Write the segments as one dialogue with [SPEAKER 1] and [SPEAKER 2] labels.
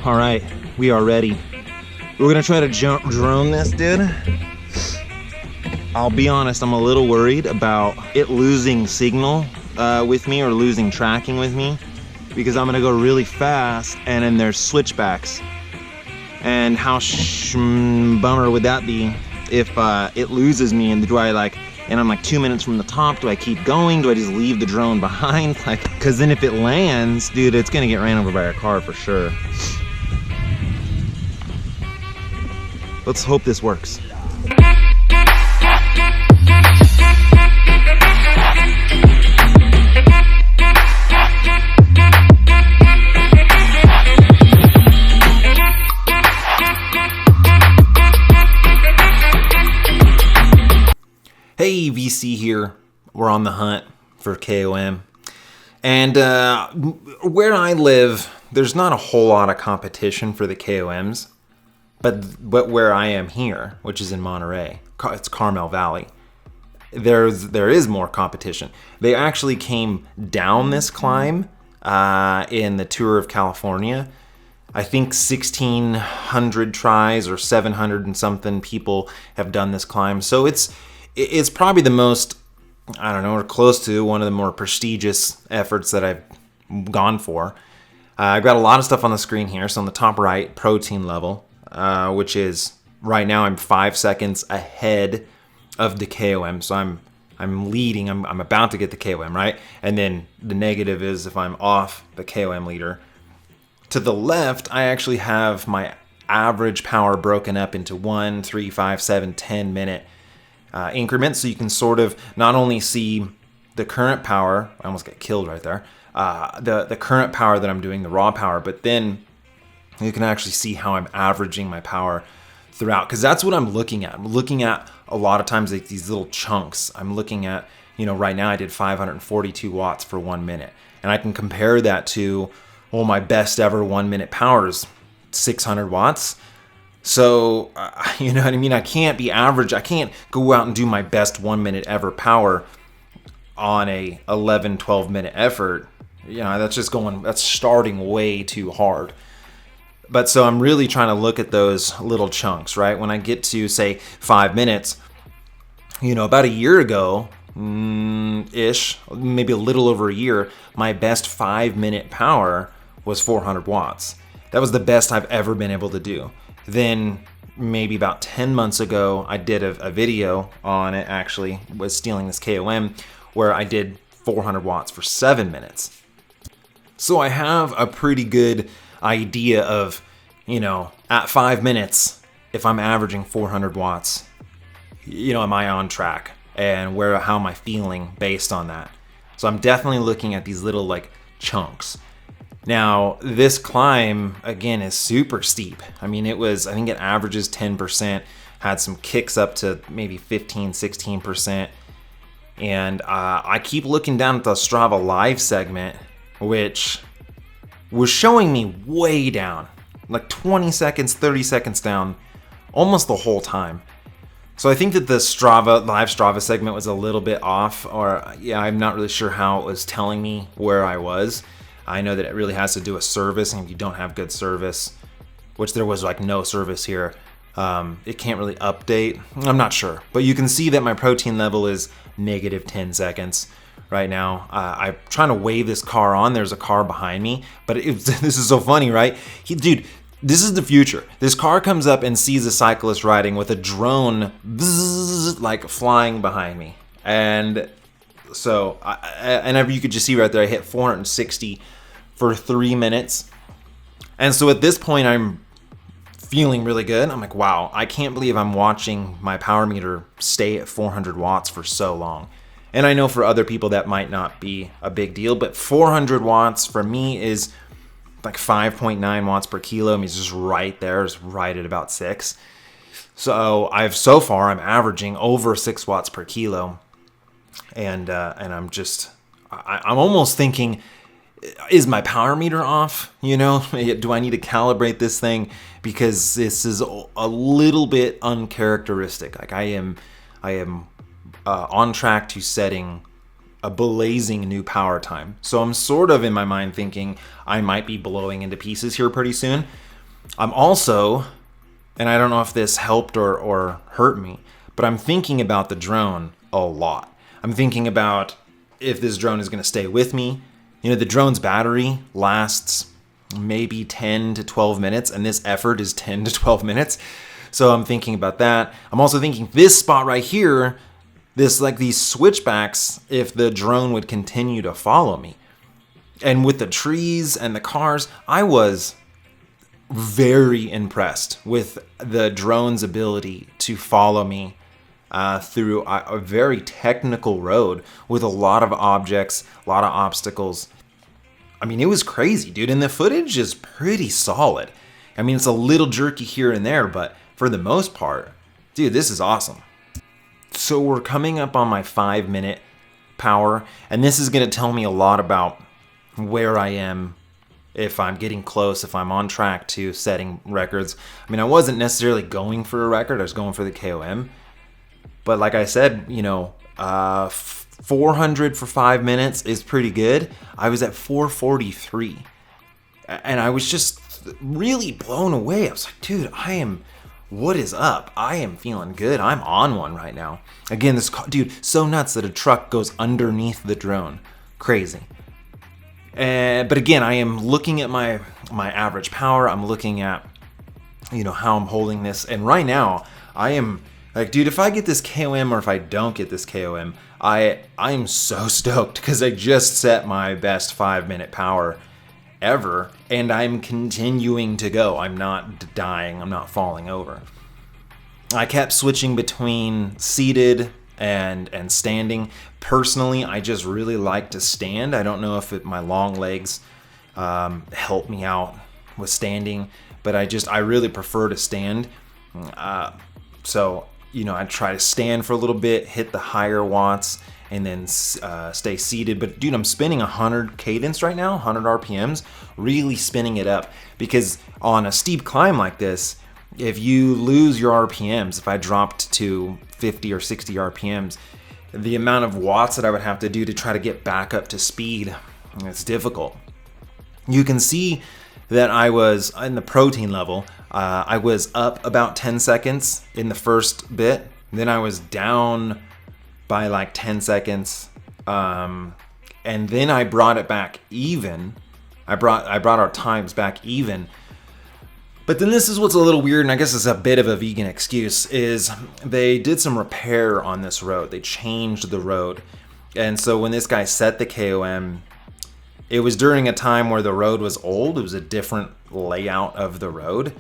[SPEAKER 1] All right, we are ready. We're gonna try to drone this, dude. I'll be honest, I'm a little worried about it losing signal with me or losing tracking with me, because I'm gonna go really fast and then there's switchbacks. And how bummer would that be if it loses me, and and I'm like 2 minutes from the top. Do I keep going? Do I just leave the drone behind? Cause then if it lands, dude, it's gonna get ran over by a car for sure. Let's hope this works. Hey, VC here. We're on the hunt for KOM. And where I live, there's not a whole lot of competition for the KOMs. But where I am here, which is in Monterey, it's Carmel Valley, there is more competition. They actually came down this climb in the Tour of California. I think 1,600 tries or 700 and something people have done this climb. So it's probably the most, I don't know, or close to one of the more prestigious efforts that I've gone for. I've got a lot of stuff on the screen here. So on the top right, protein level, which is right now I'm 5 seconds ahead of the KOM. So I'm leading. I'm about to get the KOM, right? And then the negative is if I'm off the KOM leader. To the left, I actually have my average power broken up into 1, 3, 5, 7, 10 minute increments, so you can sort of not only see the current power, I almost got killed right there, the current power that I'm doing, the raw power, but then you can actually see how I'm averaging my power throughout, because that's what I'm looking at. I'm looking at a lot of times like these little chunks. I'm looking at, right now I did 542 watts for 1 minute, and I can compare that to, well, my best ever 1 minute power is 600 watts. So, you know what I mean? I can't be average. I can't go out and do my best 1 minute ever power on a 11, 12 minute effort. That's starting way too hard. But so I'm really trying to look at those little chunks, right? When I get to say 5 minutes, about a year ago, ish, maybe a little over a year, my best 5 minute power was 400 watts. That was the best I've ever been able to do. Then maybe about 10 months ago, I did a video on it, actually, was stealing this KOM, where I did 400 watts for 7 minutes. So I have a pretty good idea of, at 5 minutes, if I'm averaging 400 watts, am I on track? And how am I feeling based on that? So I'm definitely looking at these little chunks. Now, this climb, again, is super steep. I mean, I think it averages 10%, had some kicks up to maybe 15, 16%. And I keep looking down at the Strava Live segment, which was showing me way down, like 20 seconds, 30 seconds down, almost the whole time. So I think that the live Strava segment was a little bit off, I'm not really sure how it was telling me where I was. I know that it really has to do with service, and if you don't have good service, which there was no service here, it can't really update. I'm not sure, but you can see that my protein level is negative 10 seconds right now. I'm trying to wave this car on. There's a car behind me, but this is so funny, right? Dude, this is the future. This car comes up and sees a cyclist riding with a drone flying behind me. And so, and you could just see right there, I hit 460 for 3 minutes. And so at this point, I'm feeling really good. I'm like, wow, I can't believe I'm watching my power meter stay at 400 watts for so long. And I know for other people that might not be a big deal, but 400 watts for me is like 5.9 watts per kilo. I mean, it's just right there. It's right at about 6. So I'm averaging over 6 watts per kilo. And I'm almost thinking, is my power meter off? Do I need to calibrate this thing? Because this is a little bit uncharacteristic. I am on track to setting a blazing new power time. So I'm sort of in my mind thinking I might be blowing into pieces here pretty soon. I'm also, and I don't know if this helped or hurt me, but I'm thinking about the drone a lot. I'm thinking about if this drone is going to stay with me. You know, the drone's battery lasts maybe 10 to 12 minutes, and this effort is 10 to 12 minutes. So I'm thinking about that. I'm also thinking this spot right here, these switchbacks, if the drone would continue to follow me. And with the trees and the cars, I was very impressed with the drone's ability to follow me through a very technical road with a lot of objects, a lot of obstacles. I mean, it was crazy, dude. And the footage is pretty solid. I mean, it's a little jerky here and there, but for the most part, dude, this is awesome. So we're coming up on my 5-minute power, and this is going to tell me a lot about where I am, if I'm getting close, if I'm on track to setting records. I mean, I wasn't necessarily going for a record. I was going for the KOM. But like I said, 400 for 5 minutes is pretty good. I was at 443. And I was just really blown away. I was like, dude, what is up? I am feeling good. I'm on one right now. Again, dude, so nuts that a truck goes underneath the drone. Crazy. But again, I am looking at my average power. I'm looking at, how I'm holding this. And right now, I am like, dude, if I get this KOM or if I don't get this KOM, I'm so stoked because I just set my best 5-minute power ever, and I'm continuing to go. I'm not dying. I'm not falling over. I kept switching between seated and standing. Personally, I just really like to stand. I don't know if my long legs help me out with standing, but I really prefer to stand. So, I try to stand for a little bit, hit the higher watts, and then stay seated. But dude, I'm spinning 100 cadence right now, 100 RPMs, really spinning it up. Because on a steep climb like this, if you lose your RPMs, if I dropped to 50 or 60 RPMs, the amount of watts that I would have to do to try to get back up to speed, it's difficult. You can see that I was in the protein level. I was up about 10 seconds in the first bit. Then I was down by like 10 seconds. And then I brought it back even. I brought our times back even. But then this is what's a little weird, and I guess it's a bit of a vegan excuse, is they did some repair on this road. They changed the road. And so when this guy set the KOM, it was during a time where the road was old. It was a different layout of the road,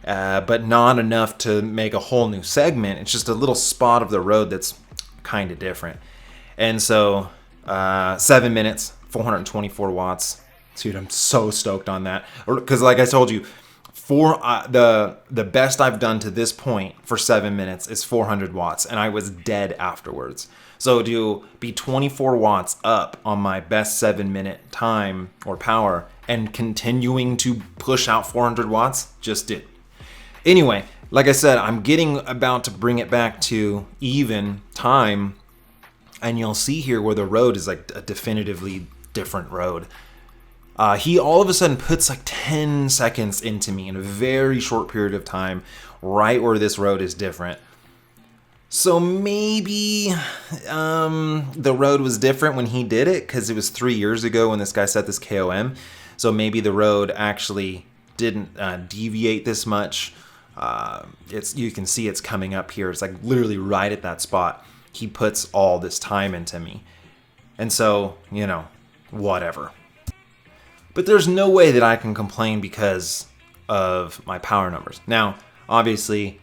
[SPEAKER 1] but not enough to make a whole new segment. It's just a little spot of the road that's kind of different. And so 7 minutes, 424 watts. Dude, I'm so stoked on that. Because like I told you, for the best I've done to this point for 7 minutes is 400 watts, and I was dead afterwards. So to be 24 watts up on my best 7-minute time or power and continuing to push out 400 watts, just did. Anyway, like I said, I'm about to bring it back to even time, and you'll see here where the road is like a definitively different road. He all of a sudden puts like 10 seconds into me in a very short period of time, right where this road is different. So maybe the road was different when he did it, because it was 3 years ago when this guy set this KOM. So maybe the road actually didn't deviate this much. You can see it's coming up here. It's like literally right at that spot. He puts all this time into me. And so, whatever. But there's no way that I can complain because of my power numbers. Now, obviously,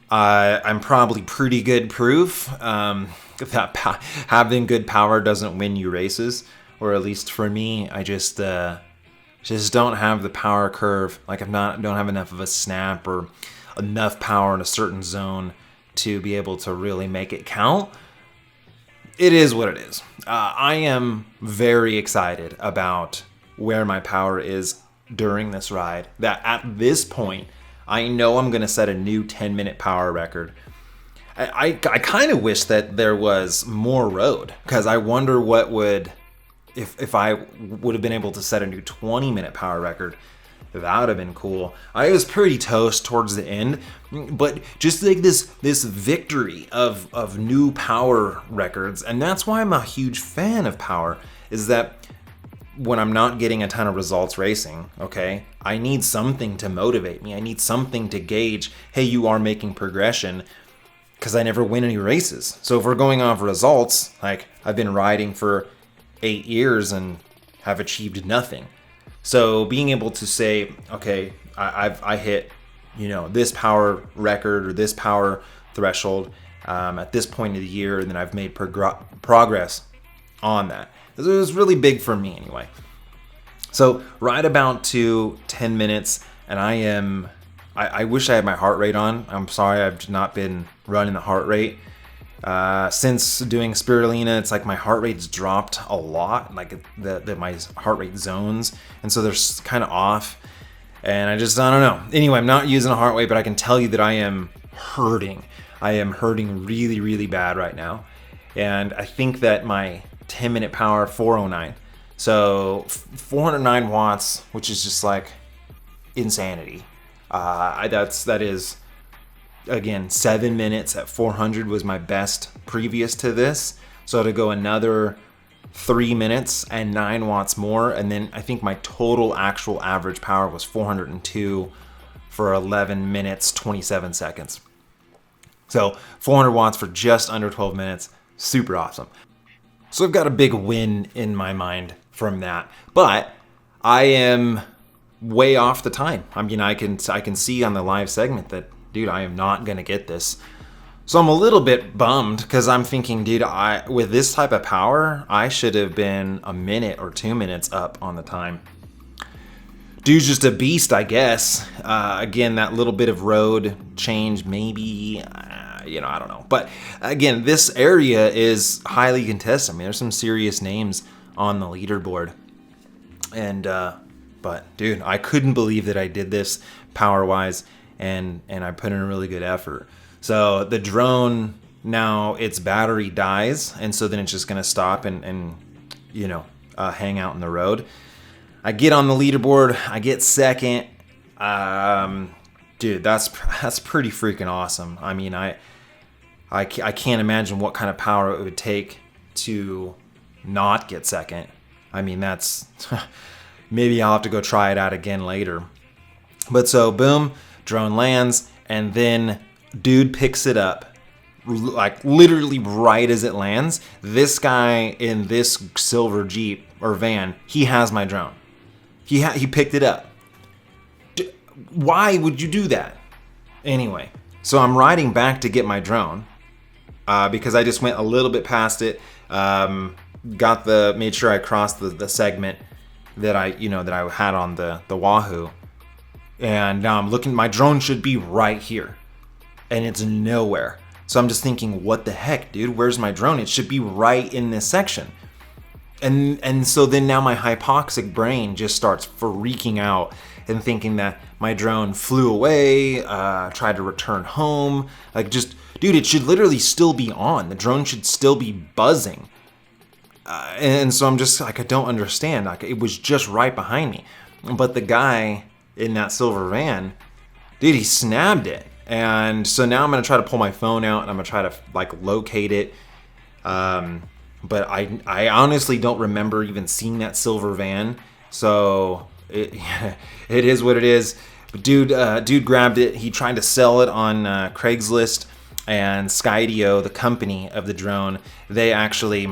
[SPEAKER 1] I'm probably pretty good proof that having good power doesn't win you races. Or at least for me, I just don't have the power curve. Like don't have enough of a snap or enough power in a certain zone to be able to really make it count. It is what it is. I am very excited about where my power is during this ride. That at this point, I know I'm going to set a new 10-minute power record. I kind of wish that there was more road, because I wonder what would, if I would have been able to set a new 20-minute power record. That would have been cool. I was pretty toast towards the end, but just like this victory of new power records, and that's why I'm a huge fan of power, is that when I'm not getting a ton of results racing, okay, I need something to motivate me. I need something to gauge, hey, you are making progression, because I never win any races. So if we're going off results, like I've been riding for 8 years and have achieved nothing. So being able to say, okay, I hit, this power record or this power threshold at this point of the year, and then I've made progress on that. It was really big for me anyway. So right about to 10 minutes, and I wish I had my heart rate on. I'm sorry, I've not been running the heart rate. Since doing Spurlina, it's like my heart rate's dropped a lot, like my heart rate zones, and so they're kind of off, and I don't know. Anyway, I'm not using a heart rate, but I can tell you that I am hurting. I am hurting really, really bad right now, and I think that my 10-minute power, 409, so 409 watts, which is just like insanity. That is. Again, 7 minutes at 400 was my best previous to this. So to go another 3 minutes and 9 watts more, and then I think my total actual average power was 402 for 11 minutes, 27 seconds. So 400 watts for just under 12 minutes, super awesome. So I've got a big win in my mind from that, but I am way off the time. I mean, I can see on the live segment that, dude, I am not going to get this. So I'm a little bit bummed, because I'm thinking, dude, with this type of power, I should have been a minute or 2 minutes up on the time. Dude's just a beast, I guess. Again, that little bit of road change, maybe, I don't know. But again, this area is highly contested. I mean, there's some serious names on the leaderboard. And, but dude, I couldn't believe that I did this power-wise. And I put in a really good effort. So the drone, now its battery dies, and so then it's just going to stop and hang out in the road. I get on the leaderboard, I get second. Dude, that's pretty freaking awesome. I mean, I can't imagine what kind of power it would take to not get second. I mean, that's maybe I'll have to go try it out again later. But so boom, drone lands, and then dude picks it up, like literally right as it lands. This guy in this silver Jeep or van, he has my drone. He picked it up. Why would you do that? Anyway, so I'm riding back to get my drone because I just went a little bit past it. Made sure I crossed the segment that I had on the Wahoo. And now I'm looking, my drone should be right here, and it's nowhere. So I'm just thinking, what the heck, dude? Where's my drone? It should be right in this section. And so then now my hypoxic brain just starts freaking out and thinking that my drone flew away, tried to return home. Like, just, dude, it should literally still be on. The drone should still be buzzing. And so I'm just like, I don't understand. Like, it was just right behind me. But the guy in that silver van, dude, he snapped it. And so now I'm going to try to pull my phone out, and I'm going to try to like locate it. But I honestly don't remember even seeing that silver van. So it is what it is. But dude grabbed it. He tried to sell it on Craigslist, and Skydio, the company of the drone, they actually,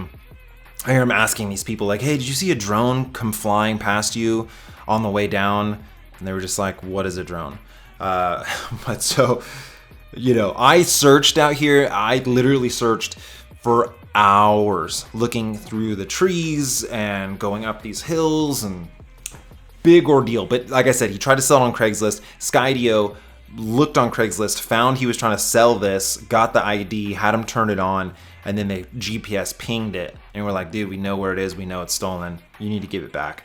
[SPEAKER 1] I hear him asking these people like, hey, did you see a drone come flying past you on the way down? And they were just like, what is a drone? But so, I searched out here. I literally searched for hours looking through the trees and going up these hills, and big ordeal. But like I said, he tried to sell it on Craigslist. Skydio looked on Craigslist, found he was trying to sell this, got the ID, had him turn it on, and then they GPS pinged it. And we're like, dude, we know where it is. We know it's stolen. You need to give it back.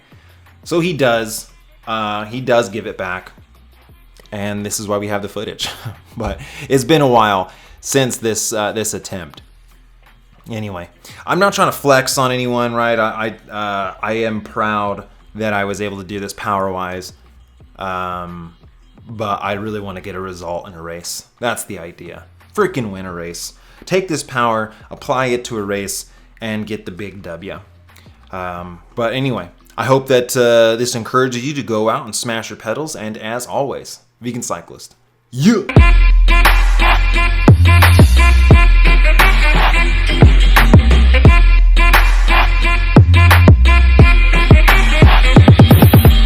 [SPEAKER 1] So he does. He does give it back. And this is why we have the footage. But it's been a while since this attempt. Anyway, I'm not trying to flex on anyone, right? I am proud that I was able to do this power-wise, but I really want to get a result in a race. That's the idea. Freaking win a race. Take this power, apply it to a race, and get the big W. But anyway, I hope that this encourages you to go out and smash your pedals, and as always, vegan cyclist. Yeah!